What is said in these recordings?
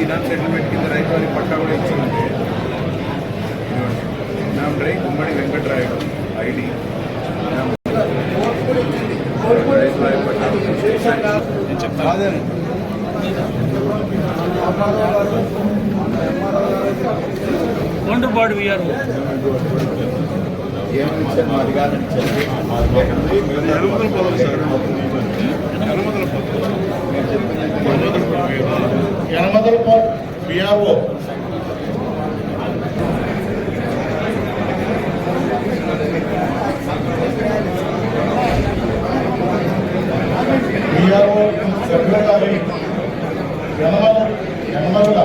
ఇనాం settlement కింద రైతు వారి పట్టా కూడా ఇచ్చిందంటే ఇనాం డ్రై గుమ్మడి వెంకటరాయుడు ఐడి రైతు వారి పట్టా చెప్తాను. వండర్బాడ్ VR BRO BRO secretary Yanamala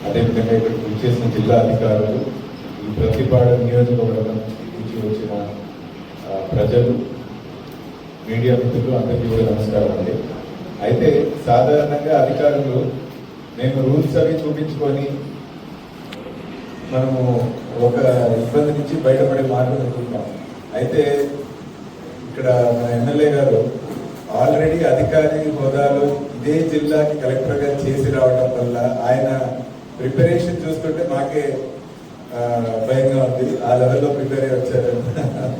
అదేవిధంగా ఇక్కడ చేసిన జిల్లా అధికారులు, ఈ ప్రతిపాడు నియోజకవర్గం నుంచి వచ్చిన ప్రజలు, మీడియా మిత్రులు అందరికీ కూడా నమస్కారం అండి. అయితే సాధారణంగా అధికారులు మేము రూల్స్ అవి చూపించుకొని మనము ఒక ఇబ్బంది నుంచి బయటపడే మార్గం వెతుకుతాం. అయితే ఇక్కడ మన ఎమ్మెల్యే గారు ఆల్రెడీ అధికారి హోదాలో ఇదే జిల్లాకి కలెక్టర్గా చేసి రావడం వల్ల ఆయన ప్రిపరేషన్ చూస్తుంటే మాకే భయంగా ఉంది. ఆ లెవెల్లో ప్రిపేర్ అయ్యి వచ్చారు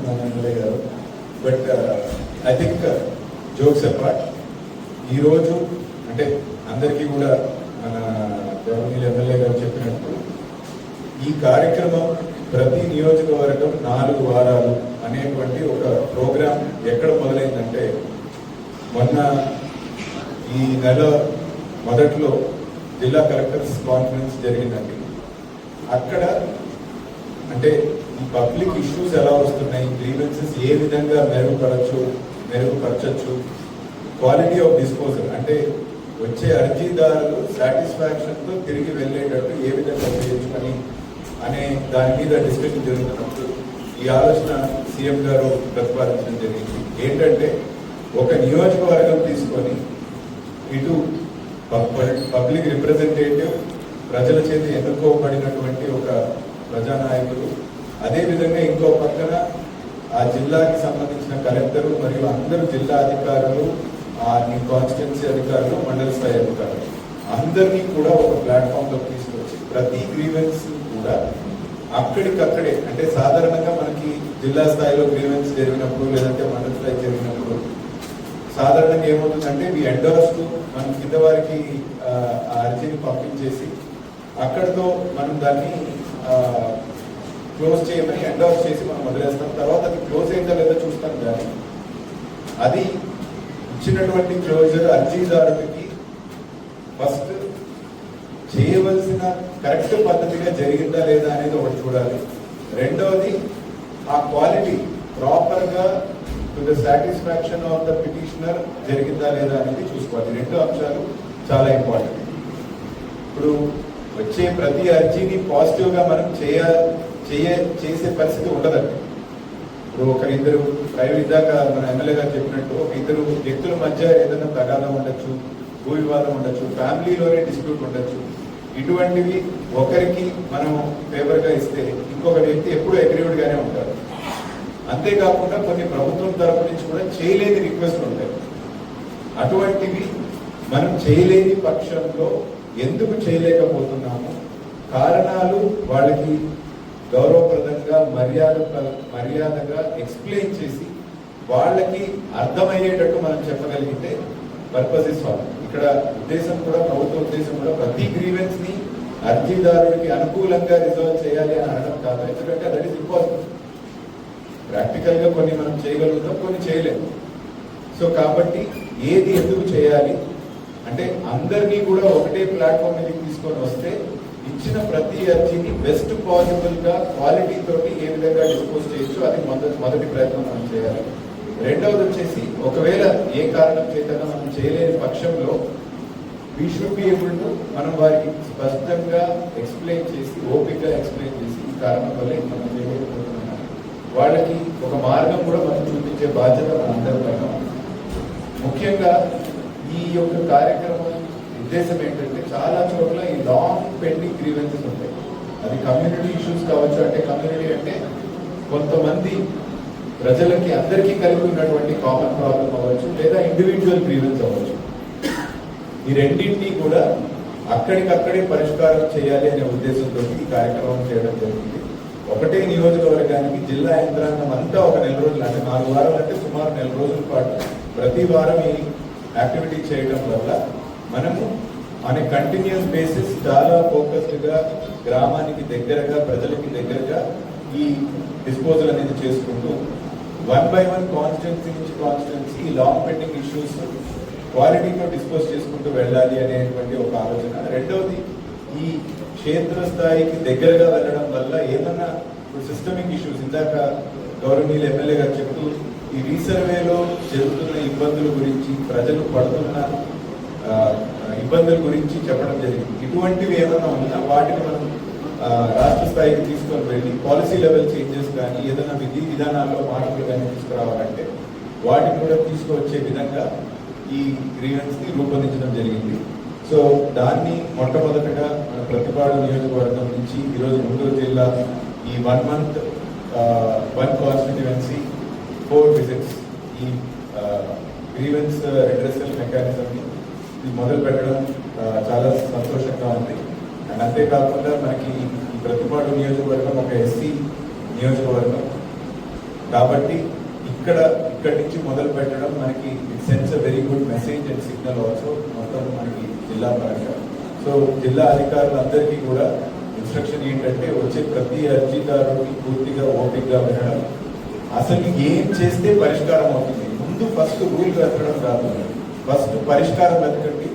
మన ఎమ్మెల్యే గారు. But I think jokes apart, ఈరోజు అంటే అందరికీ కూడా మన గవర్నమెంట్ ఎమ్మెల్యే గారు చెప్పినట్టు ఈ కార్యక్రమం ప్రతి నియోజకవర్గం 4 వారాలు అనేటువంటి ఒక ప్రోగ్రాం ఎక్కడ మొదలైందంటే మొన్న ఈ నెల మొదట్లో జిల్లా కలెక్టర్స్ కాన్ఫరెన్స్ జరిగిందండి. అక్కడ అంటే ఈ పబ్లిక్ ఇష్యూస్ ఎలా వస్తున్నాయి, గ్రీవెన్సెస్ ఏ విధంగా మెరుగుపరచచ్చు, క్వాలిటీ ఆఫ్ డిస్పోజల్ అంటే వచ్చే అర్జీదారులు సాటిస్ఫాక్షన్తో తిరిగి వెళ్ళేటట్టు ఏ విధంగా చేయొచ్చు అనే దాని మీద డిస్కషన్ జరుగుతున్నప్పుడు ఈ ఆలోచన సీఎం గారు ప్రతిపాదించడం జరిగింది. ఏంటంటే ఒక నియోజకవర్గం తీసుకొని ఇటు పబ్లిక్ రిప్రజెంటేటివ్, ప్రజల చేత ఎన్నుకోబడినటువంటి ఒక ప్రజానాయకులు, అదేవిధంగా ఇంకో పక్కన ఆ జిల్లాకి సంబంధించిన కలెక్టరు మరియు అందరూ జిల్లా అధికారులు, ఆ కాన్స్టిట్యున్సీ అధికారులు, మండల స్థాయి అధికారులు అందరినీ కూడా ఒక ప్లాట్ఫామ్ లో తీసుకొచ్చి ప్రతి గ్రీవెన్స్ కూడా అక్కడికక్కడే అంటే సాధారణంగా మనకి జిల్లా స్థాయిలో గ్రీవెన్స్ జరిగినప్పుడు లేదంటే మండల స్థాయి జరిగినప్పుడు సాధారణంగా ఏమవుతుందంటే మీ ఎండోర్స్ మనం కింద వారికి ఆ అర్జీని పంపించేసి అక్కడితో మనం దాన్ని క్లోజ్ చేయమని ఎండోర్స్ చేసి మనం వదిలేస్తాం. తర్వాత అది క్లోజ్ అయిందా లేదా చూస్తాం. కానీ అది ఇచ్చినటువంటి క్లోజర్ అర్జీదారుడికి ఫస్ట్ చేయవలసిన కరెక్ట్ పద్ధతిగా జరిగిందా లేదా అనేది ఒకటి చూడాలి. రెండవది ఆ క్వాలిటీ ప్రాపర్గా to the satisfaction of the petitioner జరిగిందా లేదా అనేది చూసుకోవాలి. 2 అంశాలు చాలా ఇంపార్టెంట్. ఇప్పుడు వచ్చే ప్రతి అర్జీని పాజిటివ్గా మనం చేసే పరిస్థితి ఉండదండి. ఇప్పుడు ఒకరిద్దరు ఇందాక మన ఎమ్మెల్యే గారు చెప్పినట్టు ఒక ఇద్దరు వ్యక్తుల మధ్య ఏదైనా తగాదా ఉండొచ్చు, భూ వివాదం ఉండొచ్చు, ఫ్యామిలీలోనే డిస్ప్యూట్ ఉండొచ్చు. ఇటువంటివి ఒకరికి మనం ఫేవర్గా ఇస్తే ఇంకొక వ్యక్తి ఎప్పుడూ అగ్రీవ్డ్ గానే ఉంటారు. అంతేకాకుండా కొన్ని ప్రభుత్వం తరపు నుంచి కూడా చేయలేని రిక్వెస్ట్లు ఉంటాయి. అటువంటివి మనం చేయలేని పక్షంలో ఎందుకు చేయలేకపోతున్నాము, కారణాలు వాళ్ళకి గౌరవప్రదంగా మర్యాదగా ఎక్స్ప్లెయిన్ చేసి వాళ్ళకి అర్థమయ్యేటట్టు మనం చెప్పగలిగితే పర్పస్ ఇస్ సాల్వ్. ఇక్కడ ఉద్దేశం కూడా, ప్రభుత్వ ఉద్దేశం కూడా ప్రతి గ్రీవెన్స్ ని అర్జీదారుడికి అనుకూలంగా రిజాల్వ్ చేయాలి అని అనడం కాదు. ఎందుకంటే దట్ ఈస్ ఇంపాసిబుల్. ప్రాక్టికల్గా కొన్ని మనం చేయగలుగుతాం, కొన్ని చేయలేము. సో కాబట్టి ఏది ఎందుకు చేయాలి అంటే అందరినీ కూడా ఒకటే ప్లాట్ఫామ్ మీద తీసుకొని వస్తే ఇచ్చిన ప్రతి అర్జీని బెస్ట్ పాసిబుల్ గా క్వాలిటీ తోటి ఏ విధంగా డిస్పోజ్ చేయొచ్చు, అది మొదటి ప్రయత్నం మనం చేయాలి. రెండవది వచ్చేసి ఒకవేళ ఏ కారణం చేత మనం చేయలేని పక్షంలో we should be able to మనం వారికి స్పష్టంగా ఎక్స్ప్లెయిన్ చేసి, ఓపికగా ఎక్స్ప్లెయిన్ చేసి ఈ కారణం వల్ల మనం చేయలేకపోతున్నాం, వాళ్ళకి ఒక మార్గం కూడా మనం చూపించే బాధ్యత మనందరి పైన. ముఖ్యంగా ఈ యొక్క కార్యక్రమం ఉద్దేశం ఏంటంటే చాలా చోట్ల ఈ లాంగ్ పెండింగ్ గ్రీవెన్సెస్ ఉంటాయి. అది కమ్యూనిటీ ఇష్యూస్ కావచ్చు, అంటే కమ్యూనిటీ అంటే కొంతమంది ప్రజలకి అందరికీ కలిగి ఉన్నటువంటి కామన్ ప్రాబ్లం అవ్వచ్చు, లేదా ఇండివిజువల్ గ్రీవెన్స్ అవ్వచ్చు. ఈ రెండింటినీ కూడా అక్కడికక్కడే పరిష్కారం చేయాలి అనే ఉద్దేశంతో ఈ కార్యక్రమం చేయడం జరిగింది. ఒకటే నియోజకవర్గానికి జిల్లా యంత్రాంగం అంతా ఒక నెల రోజులు, అంటే 4 వారాలు అంటే సుమారు 1 నెల రోజుల పాటు ప్రతి వారం ఈ యాక్టివిటీ చేయడం వల్ల మనము మన కంటిన్యూస్ బేసిస్ చాలా ఫోకస్డ్గా గ్రామానికి దగ్గరగా, ప్రజలకి దగ్గరగా ఈ డిస్పోజల్ అనేది చేసుకుంటూ 1 by 1 కాన్స్టిట్యున్సీ నుంచి కాన్స్టిట్యున్సీ ఈ లాంగ్ పెండింగ్ ఇష్యూస్ క్వాలిటీతో డిస్పోజ్ చేసుకుంటూ వెళ్ళాలి అనేటువంటి ఒక ఆలోచన. రెండవది, ఈ క్షేత్రస్థాయికి దగ్గరగా వెళ్ళడం వల్ల ఏమన్నా సిస్టమిక్ ఇష్యూస్, ఇందాక గౌరవనీయులు ఎమ్మెల్యే గారు చెప్తూ ఈ రీసర్వేలో జరుగుతున్న ఇబ్బందుల గురించి, ప్రజలు పడుతున్న ఇబ్బందుల గురించి చెప్పడం జరిగింది. ఇటువంటివి ఏమైనా ఉన్నా వాటిని మనం రాష్ట్ర స్థాయికి తీసుకొని వెళ్ళి పాలసీ లెవెల్ చేంజెస్ కానీ ఏదైనా విధానాల్లో మార్పులు కానీ తీసుకురావాలంటే వాటిని కూడా తీసుకువచ్చే విధంగా ఈ గ్రీవెన్స్ ని రూపొందించడం జరిగింది. సో దాన్ని మొట్టమొదటగా మన ప్రతిపాడు నియోజకవర్గం నుంచి ఈరోజు గుంటూరు జిల్లా ఈ 1 month 1 కాన్స్టిట్యుయెన్సీ 4 visits ఈ గ్రీవెన్స్ రిడ్రెసల్ మెకానిజంని మొదలు పెట్టడం చాలా సంతోషంగా ఉంది. అండ్ అంతేకాకుండా మనకి ఈ ప్రతిపాడు నియోజకవర్గం ఒక ఎస్సీ నియోజకవర్గం కాబట్టి ఇక్కడి నుంచి మొదలు పెట్టడం మనకి it sense a very good message and signal also మొత్తం మనకి జిల్లా పరంగా. సో జిల్లా అధికారులందరికీ కూడా ఇన్స్ట్రక్షన్ ఏంటంటే వచ్చే ప్రతి అర్జీదారుడికి పూర్తిగా ఓపికగా వినడం, అసలు ఏం చేస్తే పరిష్కారం అవుతుంది, ముందు ఫస్ట్ రూల్ వెతకడం కాదు, ఫస్ట్ పరిష్కారం వెతకండి,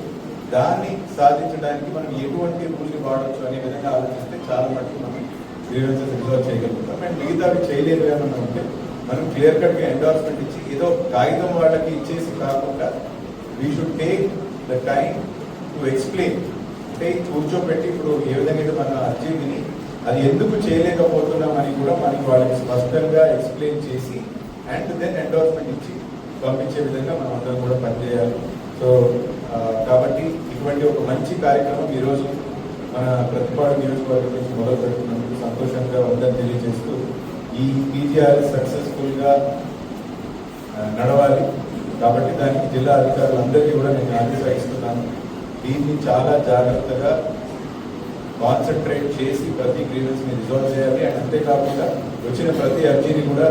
దాన్ని సాధించడానికి మనం ఎటువంటి రూల్ని వాడచ్చు అనే విధంగా ఆలోచిస్తే చాలా మటుకు మనం గ్రీవెన్సెస్ రిజాల్వ్ చేయగలుగుతాం. అండ్ మిగతావి చేయలేదు ఏమన్నా ఉంటే మనం క్లియర్ కట్గా ఎండార్స్మెంట్ ఇచ్చి ఏదో కాగితం వాళ్ళకి ఇచ్చేసి కాకుండా we should take the time to explain. అంటే కూర్చోబెట్టి ఇప్పుడు ఏ విధంగా అయితే మన అర్జీని అది ఎందుకు చేయలేకపోతున్నామని కూడా మనకి వాళ్ళకి స్పష్టంగా ఎక్స్ప్లెయిన్ చేసి అండ్ దెన్ ఎండార్స్మెంట్ ఇచ్చి పంపించే విధంగా మనం అందరం కూడా పనిచేయాలి. సో కాబట్టి ఇటువంటి ఒక మంచి కార్యక్రమం ఈరోజు మన ప్రతిపాడు నియోజకవర్గం నుంచి మొదలు పెడుతున్నందుకు సంతోషంగా ఉందని తెలియజేస్తూ ఈ పీజీఆర్ఎస్ సక్సెస్ఫుల్గా నడవాలి కాబట్టి దానికి జిల్లా అధికారులందరికీ కూడా నేను ఆదేశిస్తున్నాను. దీన్ని చాలా జాగ్రత్తగా కాన్సన్ట్రేట్ చేసి ప్రతి గ్రీవెన్స్ ని రిజాల్వ్ చేయాలి. అండ్ అంతేకాకుండా వచ్చిన ప్రతి అర్జీని కూడా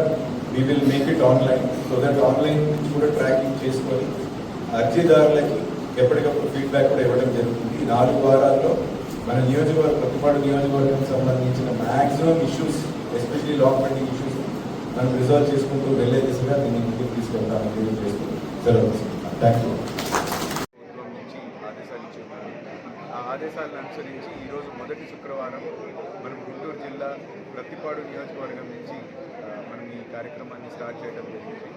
we will make it online, so that online నుంచి కూడా ట్రాకింగ్ చేసుకొని అర్జీదారులకి ఎప్పటికప్పుడు ఫీడ్బ్యాక్ కూడా ఇవ్వడం జరుగుతుంది. ఈ 4 వారాల్లో మన ప్రతిపాడు నియోజకవర్గానికి సంబంధించిన maximum issues, especially long pending issues మనం రిజాల్వ్ చేసుకుంటూ వెళ్లే దిశగా దీన్ని ముందుకు తీసుకెళ్తామని తెలియజేస్తూ సెలవు తీసుకుంటాం. Thank you. ఆదేశాలను అనుసరించి ఈరోజు మొదటి శుక్రవారం మనం గుంటూరు జిల్లా ప్రతిపాడు నియోజకవర్గం నుంచి మనం ఈ కార్యక్రమాన్ని స్టార్ట్ చేయడం జరిగింది.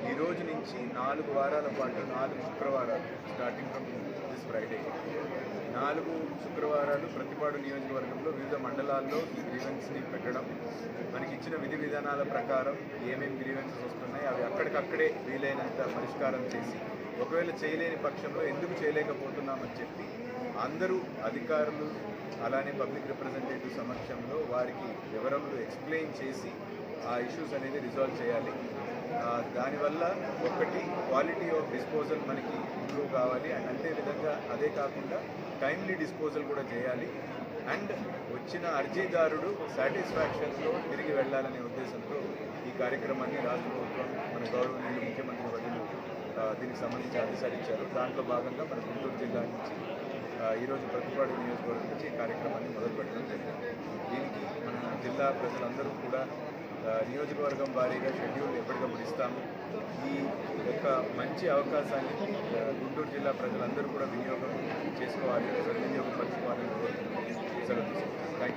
ఈ రోజు నుంచి 4 వారాల పాటు 4 శుక్రవారాలు స్టార్టింగ్ ఫ్రమ్ దిస్ ఫ్రైడే 4 శుక్రవారాలు ప్రతిపాడు నియోజకవర్గంలో వివిధ మండలాల్లో ఈ గ్రీవెన్స్ని పెట్టడం, మనకి ఇచ్చిన విధి విధానాల ప్రకారం ఏమేమి గ్రీవెన్సెస్ వస్తున్నాయి అవి అక్కడికక్కడే వీలైనంత పరిష్కారం చేసి, ఒకవేళ చేయలేని పక్షంలో ఎందుకు చేయలేకపోతున్నామని చెప్పి అందరూ అధికారులు అలానే పబ్లిక్ రిప్రజెంటేటివ్ సమక్షంలో వారికి వివరములు ఎక్స్ప్లెయిన్ చేసి ఆ ఇష్యూస్ అనేది రిజాల్వ్ చేయాలి. దానివల్ల ఒకటి క్వాలిటీ ఆఫ్ డిస్పోజల్ మనకి ఇంప్రూవ్ కావాలి అండ్ అంతేవిధంగా అదే కాకుండా టైమ్లీ డిస్పోజల్ కూడా చేయాలి అండ్ వచ్చిన అర్జీదారుడు సాటిస్ఫాక్షన్తో తిరిగి వెళ్ళాలనే ఉద్దేశంతో ఈ కార్యక్రమాన్ని రాష్ట్ర ప్రభుత్వం మన గౌరవనీయులు ముఖ్యమంత్రి వర్యులు దీనికి సంబంధించి ఆదేశాలు ఇచ్చారు. దాంట్లో భాగంగా మన గుంటూరు జిల్లా నుంచి ఈరోజు ప్రతిపాడు నియోజకవర్గం నుంచి ఈ కార్యక్రమాన్ని మొదలుపెట్టడం జరిగింది. దీనికి మన జిల్లా ప్రజలందరూ కూడా నియోజకవర్గం వారీగా షెడ్యూల్ ఎప్పటికప్పుడు ఇస్తాము. ఈ యొక్క మంచి అవకాశాన్ని గుంటూరు జిల్లా ప్రజలందరూ కూడా వినియోగం చేసుకోవాలి, సద్వినియోగపరచుకోవాలని కోరుకుంటున్నాను. సెలవు తీసుకుంటాను. Thank you.